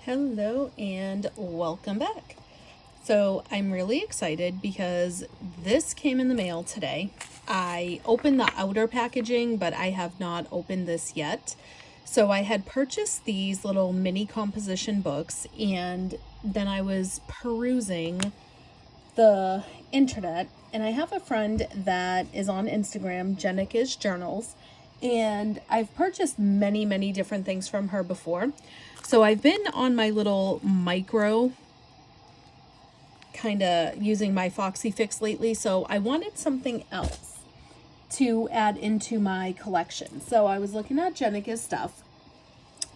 Hello and welcome back. So I'm really excited because this came in the mail today. I opened the outer packaging, but I have not opened this yet. So I had purchased these little mini composition books, and then I was perusing the internet, and I have a friend that is on Instagram, Jenikas Journals, and I've purchased many different things from her before. So I've been on my little micro kind of using my Foxy Fix lately, so I wanted something else to add into my collection. So I was looking at Jenika's stuff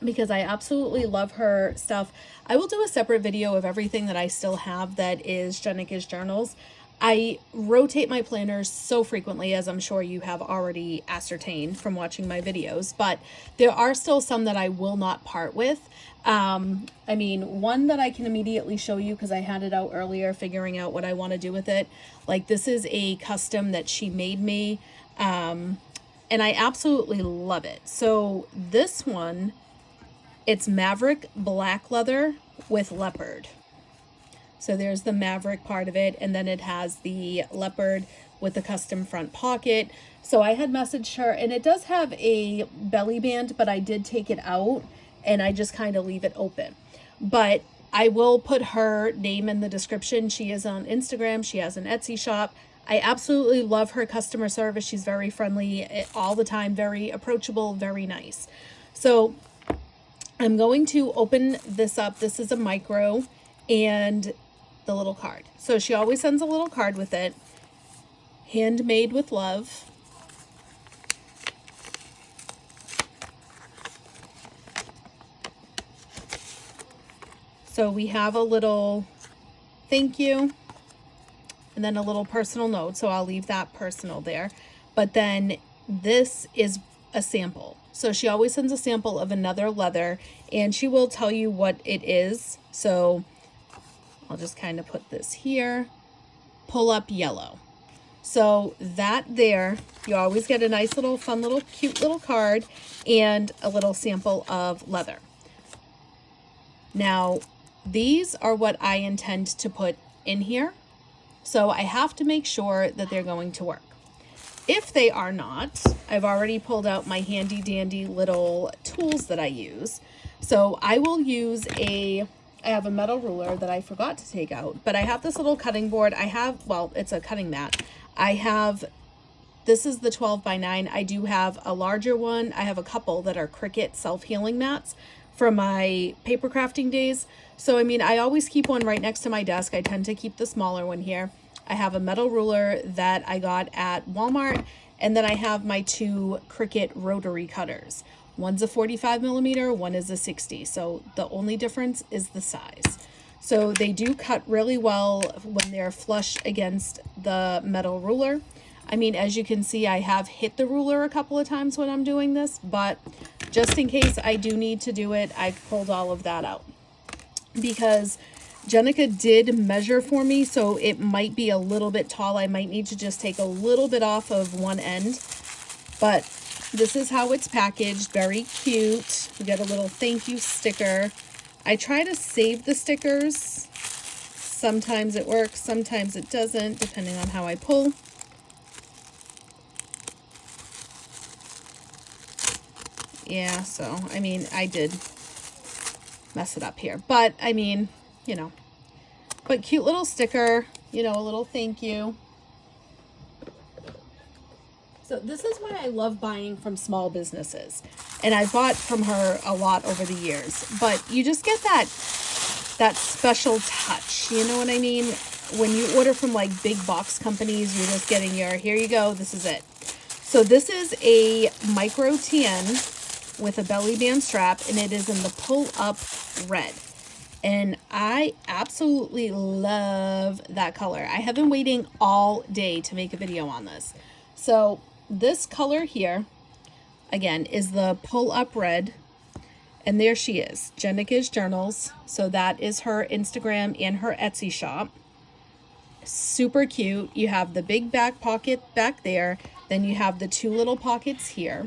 because I absolutely love her stuff. I will do a separate video of everything that I still have that is Jenikas Journals. I rotate my planners so frequently, as I'm sure you have already ascertained from watching my videos, but there are still some that I will not part with. I mean, one that I can immediately show you because I had it out earlier, figuring out what I want to do with it. Like, this is a custom that she made me, and I absolutely love it. So this one, it's Maverick black leather with leopard. So there's the Maverick part of it, and then it has the leopard with the custom front pocket. So I had messaged her, and it does have a belly band, but I did take it out, and I just kind of leave it open. But I will put her name in the description. She is on Instagram. She has an Etsy shop. I absolutely love her customer service. She's very friendly all the time, very approachable, very nice. So I'm going to open this up. This is a micro, and the little card. So she always sends a little card with it. Handmade with love. So we have a little thank you and then a little personal note. So I'll leave that personal there. But then this is a sample. So she always sends a sample of another leather, and she will tell you what it is. So I'll just kind of put this here, pull up yellow. So that there, you always get a nice little fun little cute little card and a little sample of leather. Now, these are what I intend to put in here. So I have to make sure that they're going to work. If they are not, I've already pulled out my handy dandy little tools that I use. So I will use I have a metal ruler that I forgot to take out, but I have this little cutting board. It's a cutting mat. This is the 12x9. I do have a larger one. I have a couple that are Cricut self-healing mats from my paper crafting days. So, I mean, I always keep one right next to my desk. I tend to keep the smaller one here. I have a metal ruler that I got at Walmart, and then I have my two Cricut rotary cutters. One's a 45 millimeter, one is a 60. So the only difference is the size. So they do cut really well when they're flush against the metal ruler. I mean, as you can see, I have hit the ruler a couple of times when I'm doing this, but just in case I do need to do it, I've pulled all of that out. Because Jenica did measure for me, so it might be a little bit tall. I might need to just take a little bit off of one end, but this is how it's packaged. Very cute. We get a little thank you sticker. I try to save the stickers. Sometimes it works, sometimes it doesn't, depending on how I pull. Yeah, so, I mean, I did mess it up here. But, I mean, you know. But cute little sticker, you know, a little thank you. So this is why I love buying from small businesses. And I bought from her a lot over the years. But you just get that special touch. You know what I mean? When you order from like big box companies, you're just getting your, here you go, this is it. So this is a micro TN with a belly band strap, and it is in the pull-up red. And I absolutely love that color. I have been waiting all day to make a video on this. So this color here, again, is the pull-up red. And there she is, Jenikas Journals. So that is her Instagram and her Etsy shop. Super cute. You have the big back pocket back there. Then you have the two little pockets here.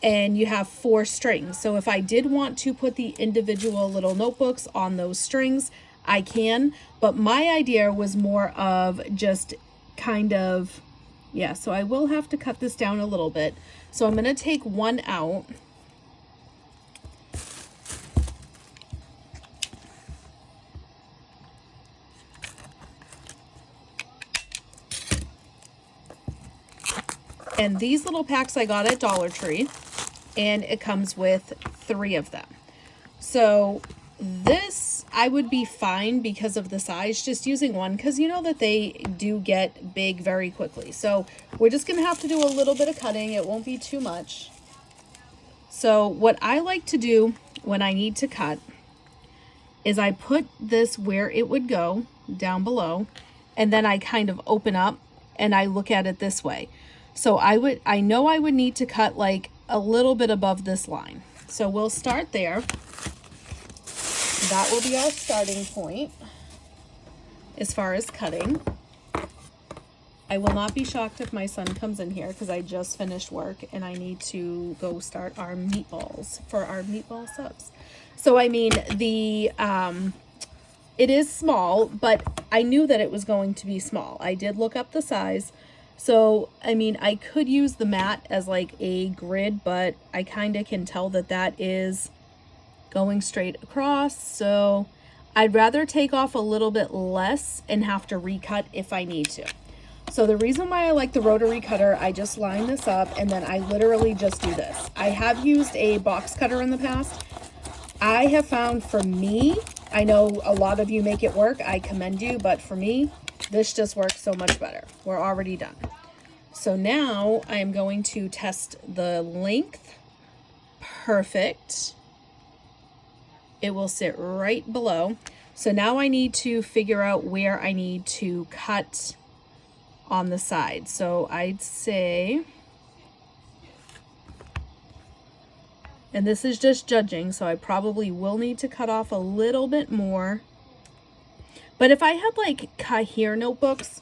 and you have 4 strings. So if I did want to put the individual little notebooks on those strings, I can, but my idea was more of just kind of, yeah, so I will have to cut this down a little bit. So I'm going to take one out. And these little packs I got at Dollar Tree, and it comes with 3 of them. So this I would be fine because of the size, just using one, because you know that they do get big very quickly. So we're just going to have to do a little bit of cutting. It won't be too much. So what I like to do when I need to cut is I put this where it would go down below, and then I kind of open up and I look at it this way. So I know I would need to cut like a little bit above this line. So we'll start there. That will be our starting point as far as cutting. I will not be shocked if my son comes in here because I just finished work and I need to go start our meatballs for our meatball subs. So I mean, it is small, but I knew that it was going to be small. I did look up the size. So, I mean, I could use the mat as like a grid, but I kind of can tell that that is going straight across. So I'd rather take off a little bit less and have to recut if I need to. So the reason why I like the rotary cutter, I just line this up and then I literally just do this. I have used a box cutter in the past. I have found, for me, I know a lot of you make it work. I commend you, but for me, this just works so much better. We're already done. So now I am going to test the length. Perfect. It will sit right below. So now I need to figure out where I need to cut on the side. So I'd say, and this is just judging, so I probably will need to cut off a little bit more. But if I had like Kahir notebooks,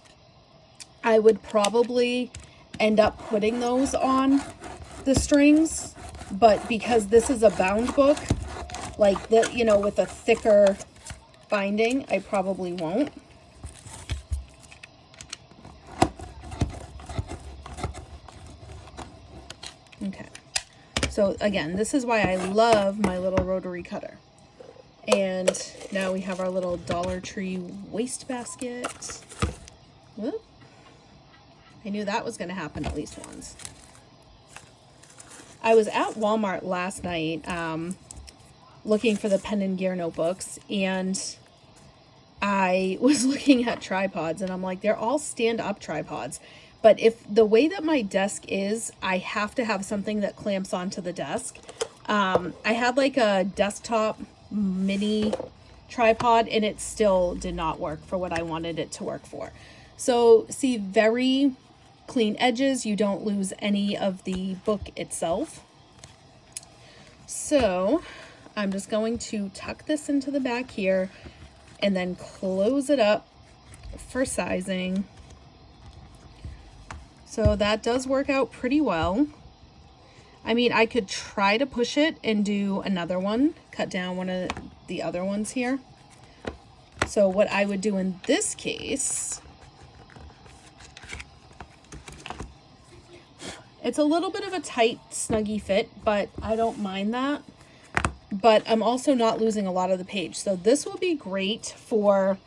I would probably end up putting those on the strings. But because this is a bound book, like that, you know, with a thicker binding, I probably won't. Okay. So again, this is why I love my little rotary cutter. And now we have our little Dollar Tree waste basket. Whoop. I knew that was going to happen at least once. I was at Walmart last night looking for the Pen and Gear notebooks, and I was looking at tripods, and I'm like, they're all stand-up tripods. But if the way that my desk is, I have to have something that clamps onto the desk. I had like a desktop mini tripod and it still did not work for what I wanted it to work for. So see, very clean edges. You don't lose any of the book itself. So I'm just going to tuck this into the back here and then close it up for sizing. So that does work out pretty well. I mean, I could try to push it and do another one, cut down one of the other ones here. So what I would do in this case, it's a little bit of a tight, snuggy fit, but I don't mind that. But I'm also not losing a lot of the page. So this will be great for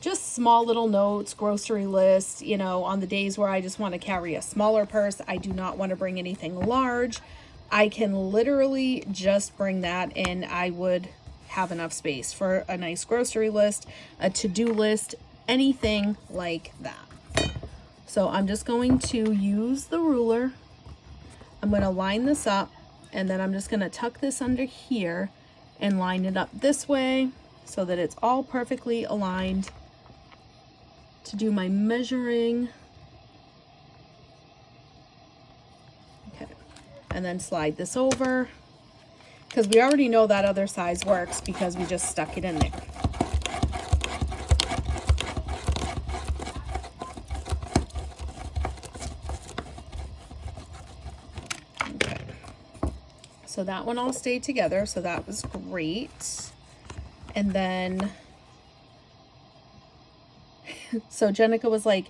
just small little notes, grocery lists, you know, on the days where I just want to carry a smaller purse. I do not want to bring anything large. I can literally just bring that and I would have enough space for a nice grocery list, a to-do list, anything like that. So I'm just going to use the ruler. I'm going to line this up and then I'm just going to tuck this under here and line it up this way so that it's all perfectly aligned to do my measuring. Okay, and then slide this over because we already know that other size works because we just stuck it in there. Okay, So that one all stayed together, so that was great. And then, so Jenica was like,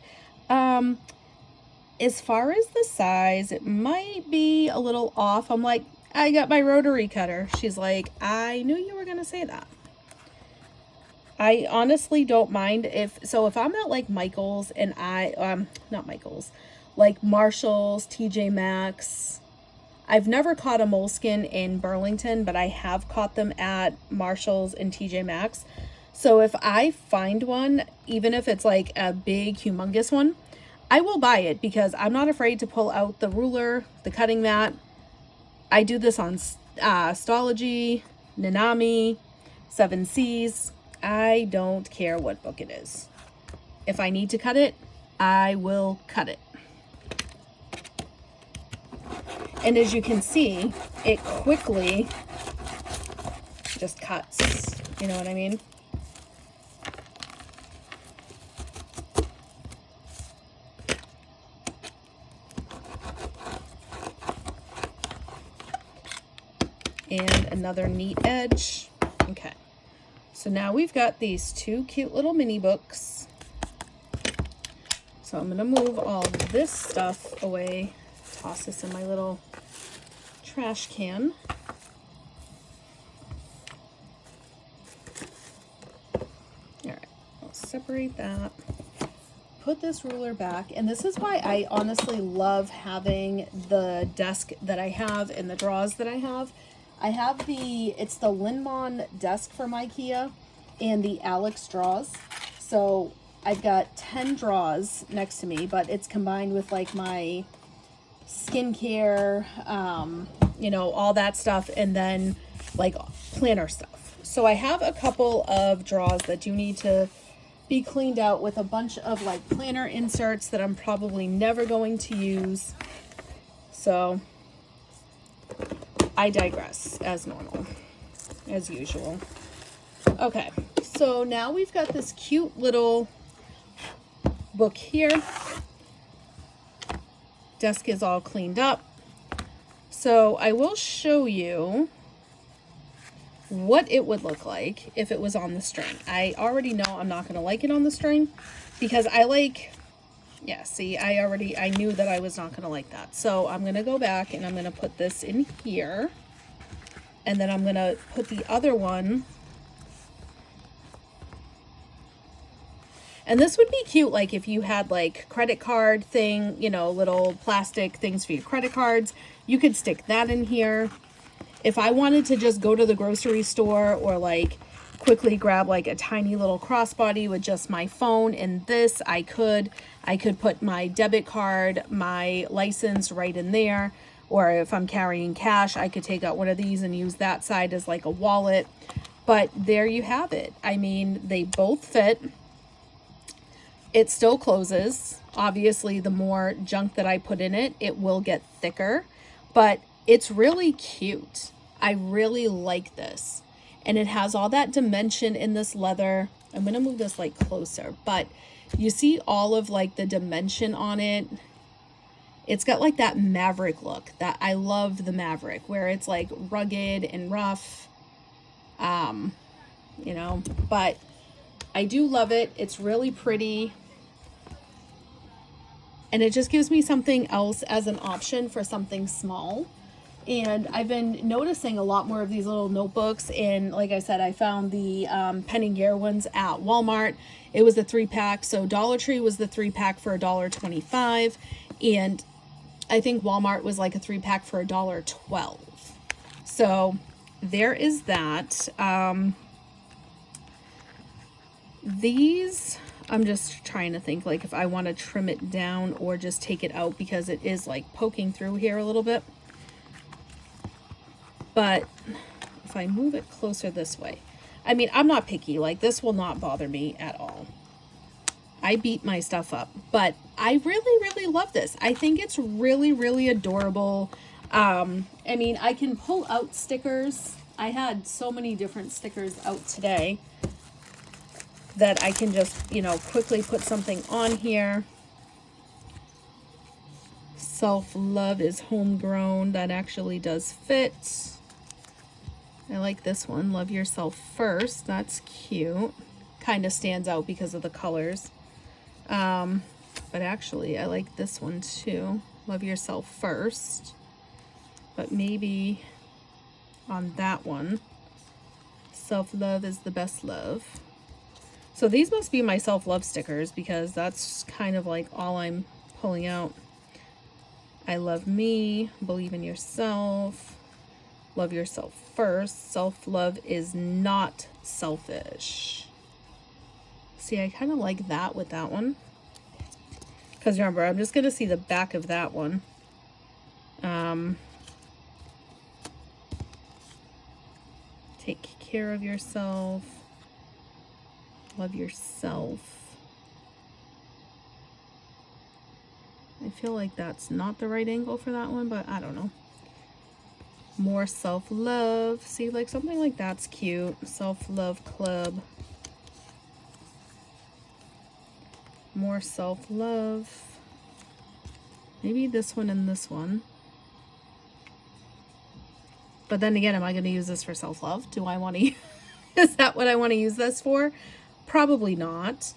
as far as the size, it might be a little off. I'm like, I got my rotary cutter. She's like, I knew you were going to say that. I honestly don't mind if I'm at like Michael's and not Michael's, like Marshall's, TJ Maxx. I've never caught a moleskin in Burlington, but I have caught them at Marshall's and TJ Maxx. So if I find one, even if it's like a big, humongous one, I will buy it because I'm not afraid to pull out the ruler, the cutting mat. I do this on Stology, Nanami, 7 Seas. I don't care what book it is. If I need to cut it, I will cut it. And as you can see, it quickly just cuts. You know what I mean? And another neat edge. Okay. So now we've got these 2 cute little mini books. So I'm going to move all this stuff away. Toss this in my little trash can. All right, I'll separate that. Put this ruler back. And this is why I honestly love having the desk that I have and the drawers that I have. I have it's the Linmon desk from IKEA and the Alex drawers. So I've got 10 drawers next to me, but it's combined with like my skincare, you know, all that stuff, and then like planner stuff. So I have a couple of drawers that do need to be cleaned out with a bunch of like planner inserts that I'm probably never going to use. So I digress, as normal, as usual. Okay, so now we've got this cute little book here. Desk is all cleaned up. So I will show you what it would look like if it was on the string. I already know I'm not going to like it on the string because I like, yeah, see, I knew that I was not going to like that. So I'm going to go back and I'm going to put this in here. And then I'm going to put the other one. And this would be cute, like if you had like credit card thing, you know, little plastic things for your credit cards, you could stick that in here. If I wanted to just go to the grocery store or like quickly grab like a tiny little crossbody with just my phone and this, I could put my debit card, my license right in there. Or if I'm carrying cash, I could take out one of these and use that side as like a wallet. But there you have it. I mean, they both fit. It still closes. Obviously, the more junk that I put in it, it will get thicker. But it's really cute. I really like this. And it has all that dimension in this leather. I'm going to move this like closer. But you see all of like the dimension on it. It's got like that Maverick look. That I love the Maverick, where it's like rugged and rough. You know, but I do love it. It's really pretty. And it just gives me something else as an option for something small. And I've been noticing a lot more of these little notebooks. And like I said, I found the Pen and Gear ones at Walmart. It was a 3-pack. So Dollar Tree was the 3-pack for $1.25. And I think Walmart was like a 3-pack for $1.12. So there is that. These, I'm just trying to think like if I want to trim it down or just take it out because it is like poking through here a little bit. But if I move it closer this way, I mean, I'm not picky. Like this will not bother me at all. I beat my stuff up, but I really, really love this. I think it's really, really adorable. I mean, I can pull out stickers. I had so many different stickers out today that I can just, you know, quickly put something on here. Self-love is homegrown. That actually does fit. I like this one, Love Yourself First. That's cute. Kind of stands out because of the colors. But actually, I like this one too. Love Yourself First. But maybe on that one, Self-Love is the Best Love. So these must be my self-love stickers because that's kind of like all I'm pulling out. I love me, believe in yourself, love yourself first. Self-love is not selfish. See, I kind of like that with that one. Because remember, I'm just going to see the back of that one. Take care of yourself. Love yourself. I feel like that's not the right angle for that one, but I don't know. More self-love. See, like something like that's cute. Self-love club. More self-love. Maybe this one and this one. But then again, am I going to use this for self-love? Do I want to is that what I want to use this for? Probably not.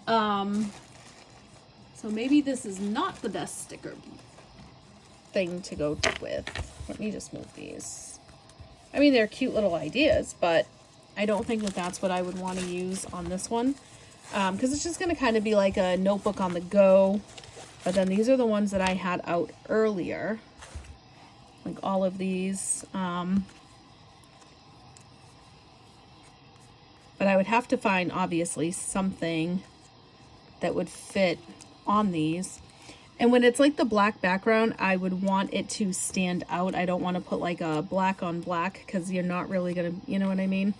So maybe this is not the best sticker thing to go with. Let me just move these. I mean, they're cute little ideas, but I don't think that that's what I would want to use on this one. Because it's just going to kind of be like a notebook on the go. But then these are the ones that I had out earlier. Like all of these. But I would have to find, obviously, something that would fit on these. And when it's like the black background, I would want it to stand out. I don't want to put like a black on black because you're not really going to, you know what I mean?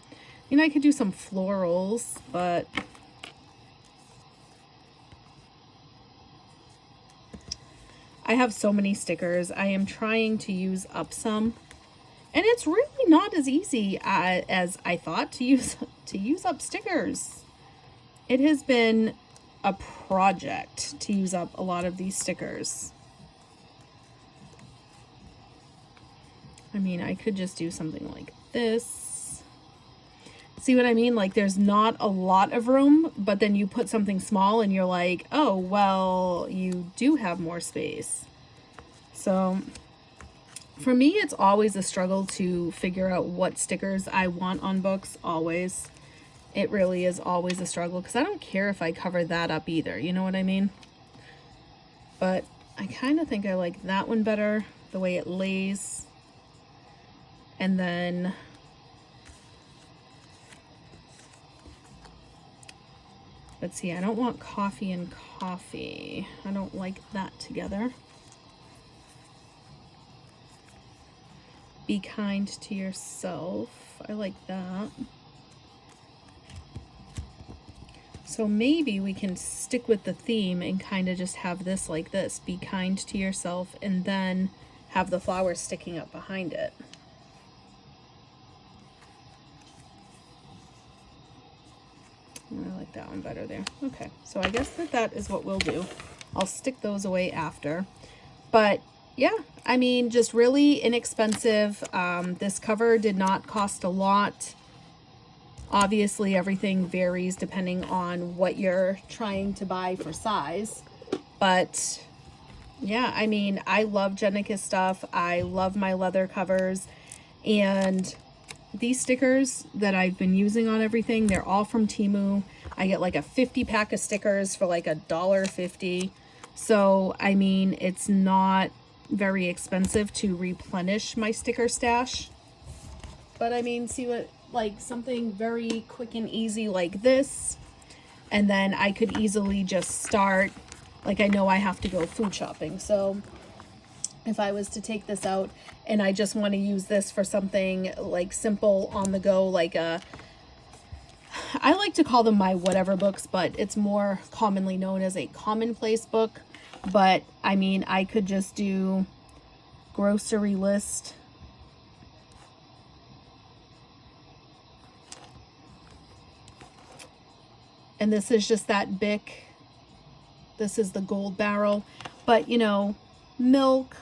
You know, I could do some florals, but I have so many stickers. I am trying to use up some. And it's really not as easy as I thought to use up stickers. It has been a project to use up a lot of these stickers. I mean, I could just do something like this. See what I mean? Like there's not a lot of room, but then you put something small and you're like, oh, well, you do have more space. So for me, it's always a struggle to figure out what stickers I want on books, always. It really is always a struggle because I don't care if I cover that up either, you know what I mean? But I kind of think I like that one better, the way it lays. And then let's see, I don't want coffee and coffee. I don't like that together. Be kind to yourself. I like that. So maybe we can stick with the theme and kind of just have this like this. Be kind to yourself and then have the flowers sticking up behind it. I like that one better there. Okay, so I guess that is what we'll do. I'll stick those away after. But yeah, I mean, just really inexpensive. This cover did not cost a lot. Obviously, everything varies depending on what you're trying to buy for size. But yeah, I mean, I love Jenikas stuff. I love my leather covers. And these stickers that I've been using on everything, they're all from Temu. I get like a 50 pack of stickers for like $1.50. So, I mean, it's not very expensive to replenish my sticker stash. But I mean, see what, like something very quick and easy like this. And then I could easily just start, like I know I have to go food shopping. So if I was to take this out and I just want to use this for something like simple on the go, like I like to call them my whatever books, but it's more commonly known as a commonplace book. But I mean, I could just do grocery list. And this is just that Bic. This is the gold barrel. But you know, milk,